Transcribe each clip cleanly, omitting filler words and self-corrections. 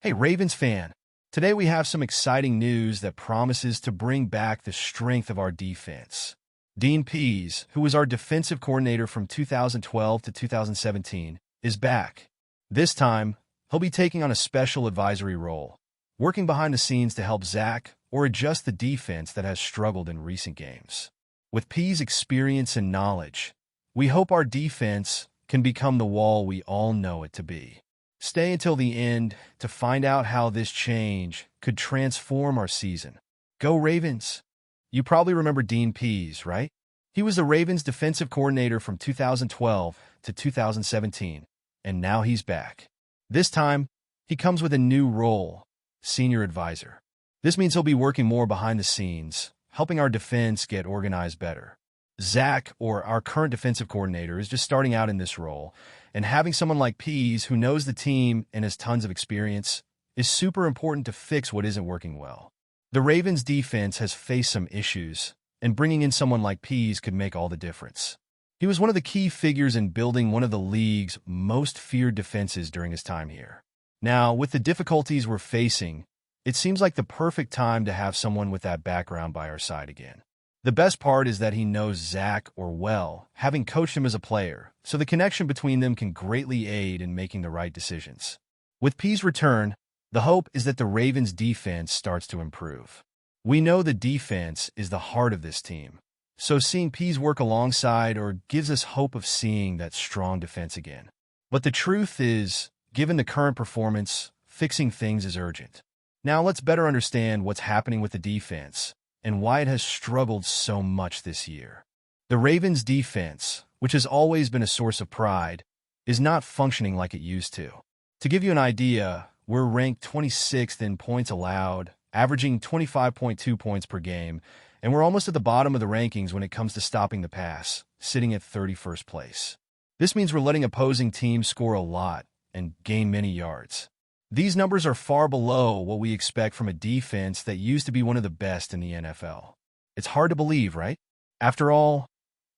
Hey, Ravens fan. Today we have some exciting news that promises to bring back the strength of our defense. Dean Pease, who was our defensive coordinator from 2012 to 2017, is back. This time, he'll be taking on a special advisory role, working behind the scenes to help Zach or adjust the defense that has struggled in recent games. With Pease' experience and knowledge, we hope our defense can become the wall we all know it to be. Stay until the end to find out how this change could transform our season. Go Ravens! You probably remember Dean Pease, right? He was the Ravens defensive coordinator from 2012 to 2017, and now he's back. This time, he comes with a new role, senior advisor. This means he'll be working more behind the scenes, helping our defense get organized better. Zach, or our current defensive coordinator, is just starting out in this role, and having someone like Pease, who knows the team and has tons of experience, is super important to fix what isn't working well. The Ravens' defense has faced some issues, and bringing in someone like Pease could make all the difference. He was one of the key figures in building one of the league's most feared defenses during his time here. Now, with the difficulties we're facing, it seems like the perfect time to have someone with that background by our side again. The best part is that he knows Zach well, having coached him as a player, so the connection between them can greatly aid in making the right decisions. With Pease' return, the hope is that the Ravens' defense starts to improve. We know the defense is the heart of this team, so seeing Pease work alongside gives us hope of seeing that strong defense again. But the truth is, given the current performance, fixing things is urgent. Now let's better understand what's happening with the defense and why it has struggled so much this year. The Ravens' defense, which has always been a source of pride, is not functioning like it used to. To give you an idea, we're ranked 26th in points allowed, averaging 25.2 points per game, and we're almost at the bottom of the rankings when it comes to stopping the pass, sitting at 31st place. This means we're letting opposing teams score a lot and gain many yards. These numbers are far below what we expect from a defense that used to be one of the best in the NFL. It's hard to believe, right? After all,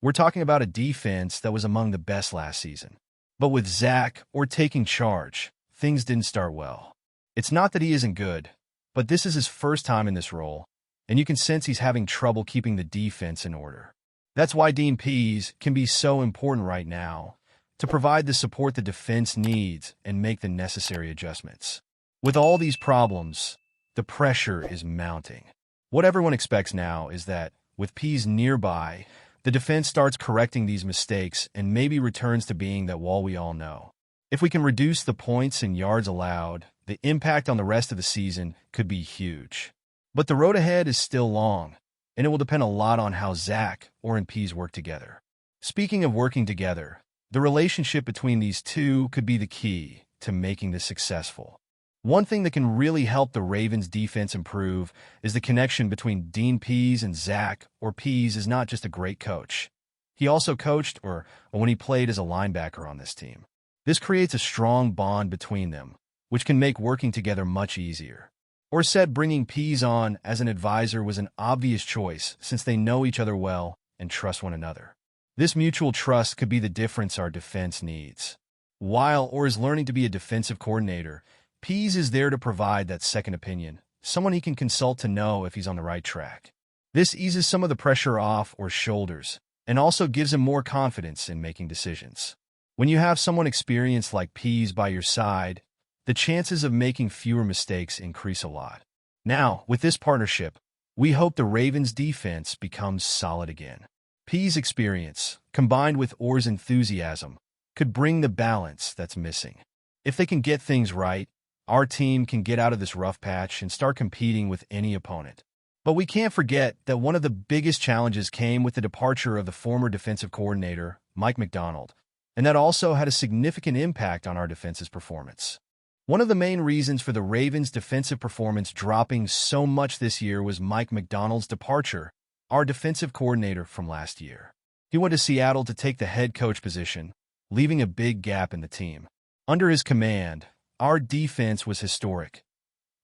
we're talking about a defense that was among the best last season. But with Zach taking charge, things didn't start well. It's not that he isn't good, but this is his first time in this role, and you can sense he's having trouble keeping the defense in order. That's why Dean Pease can be so important right now, to provide the support the defense needs and make the necessary adjustments. With all these problems, the pressure is mounting. What everyone expects now is that, with Pease nearby, the defense starts correcting these mistakes and maybe returns to being that wall we all know. If we can reduce the points and yards allowed, the impact on the rest of the season could be huge. But the road ahead is still long, and it will depend a lot on how Zach and Pease work together. Speaking of working together, the relationship between these two could be the key to making this successful. One thing that can really help the Ravens' defense improve is the connection between Dean Pease and Zach. Pease is not just a great coach. He also coached when he played as a linebacker on this team. This creates a strong bond between them, which can make working together much easier. Said bringing Pease on as an advisor was an obvious choice since they know each other well and trust one another. This mutual trust could be the difference our defense needs. While is learning to be a defensive coordinator, Pease is there to provide that second opinion, someone he can consult to know if he's on the right track. This eases some of the pressure off shoulders and also gives him more confidence in making decisions. When you have someone experienced like Pease by your side, the chances of making fewer mistakes increase a lot. Now, with this partnership, we hope the Ravens' defense becomes solid again. Pease' experience, combined with Orr's enthusiasm, could bring the balance that's missing. If they can get things right, our team can get out of this rough patch and start competing with any opponent. But we can't forget that one of the biggest challenges came with the departure of the former defensive coordinator, Mike McDonald, and that also had a significant impact on our defense's performance. One of the main reasons for the Ravens' defensive performance dropping so much this year was Mike McDonald's departure, our defensive coordinator from last year. He went to Seattle to take the head coach position, leaving a big gap in the team. Under his command, our defense was historic.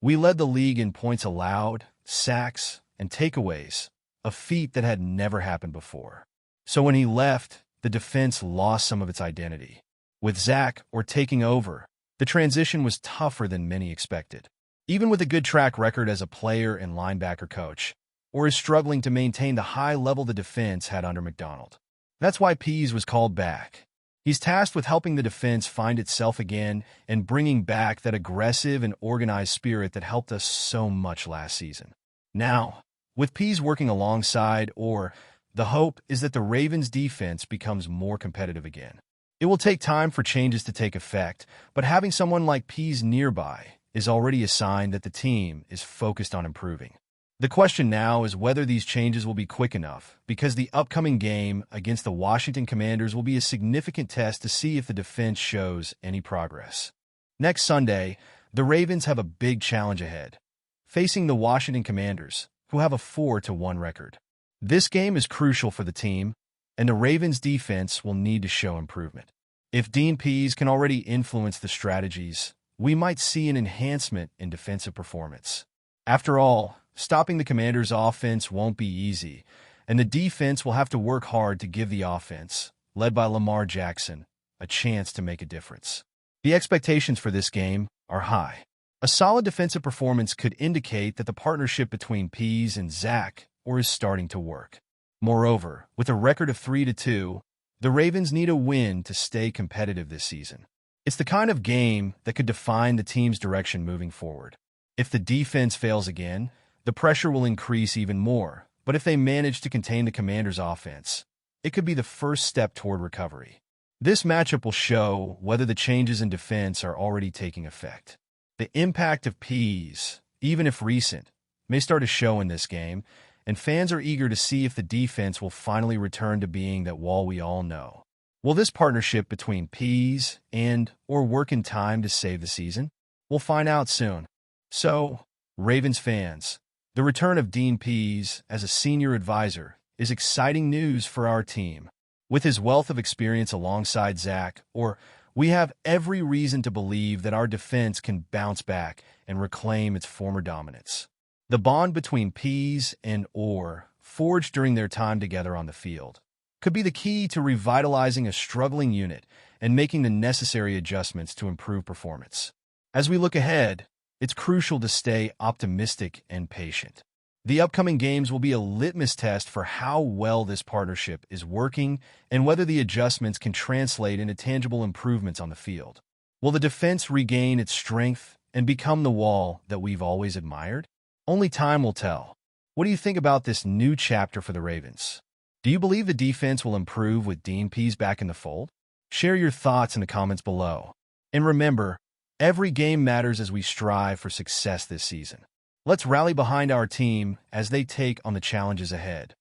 We led the league in points allowed, sacks, and takeaways, a feat that had never happened before. So when he left, the defense lost some of its identity. With Zach taking over, The transition was tougher than many expected. Even with a good track record as a player and linebacker coach, or is struggling to maintain the high level the defense had under McDonald. That's why Pease was called back. He's tasked with helping the defense find itself again and bringing back that aggressive and organized spirit that helped us so much last season. Now, with Pease working alongside, the hope is that the Ravens' defense becomes more competitive again. It will take time for changes to take effect, but having someone like Pease nearby is already a sign that the team is focused on improving. The question now is whether these changes will be quick enough, because the upcoming game against the Washington Commanders will be a significant test to see if the defense shows any progress. Next Sunday, the Ravens have a big challenge ahead, facing the Washington Commanders, who have a 4-1 record. This game is crucial for the team, and the Ravens' defense will need to show improvement. If Dean Pease can already influence the strategies, we might see an enhancement in defensive performance. After all, stopping the Commanders' offense won't be easy, and the defense will have to work hard to give the offense, led by Lamar Jackson, a chance to make a difference. The expectations for this game are high. A solid defensive performance could indicate that the partnership between Pease and Zach is starting to work. Moreover, with a record of 3-2, the Ravens need a win to stay competitive this season. It's the kind of game that could define the team's direction moving forward. If the defense fails again, the pressure will increase even more, but if they manage to contain the Commanders' offense, it could be the first step toward recovery. This matchup will show whether the changes in defense are already taking effect. The impact of Pease, even if recent, may start to show in this game, and fans are eager to see if the defense will finally return to being that wall we all know. Will this partnership between Pease or work in time to save the season? We'll find out soon. So, Ravens fans, the return of Dean Pease as a senior advisor is exciting news for our team. With his wealth of experience alongside Zach, we have every reason to believe that our defense can bounce back and reclaim its former dominance. The bond between Pease and forged during their time together on the field could be the key to revitalizing a struggling unit and making the necessary adjustments to improve performance. As we look ahead, it's crucial to stay optimistic and patient. The upcoming games will be a litmus test for how well this partnership is working and whether the adjustments can translate into tangible improvements on the field. Will the defense regain its strength and become the wall that we've always admired? Only time will tell. What do you think about this new chapter for the Ravens? Do you believe the defense will improve with Dean Pease back in the fold? Share your thoughts in the comments below. And remember, every game matters as we strive for success this season. Let's rally behind our team as they take on the challenges ahead.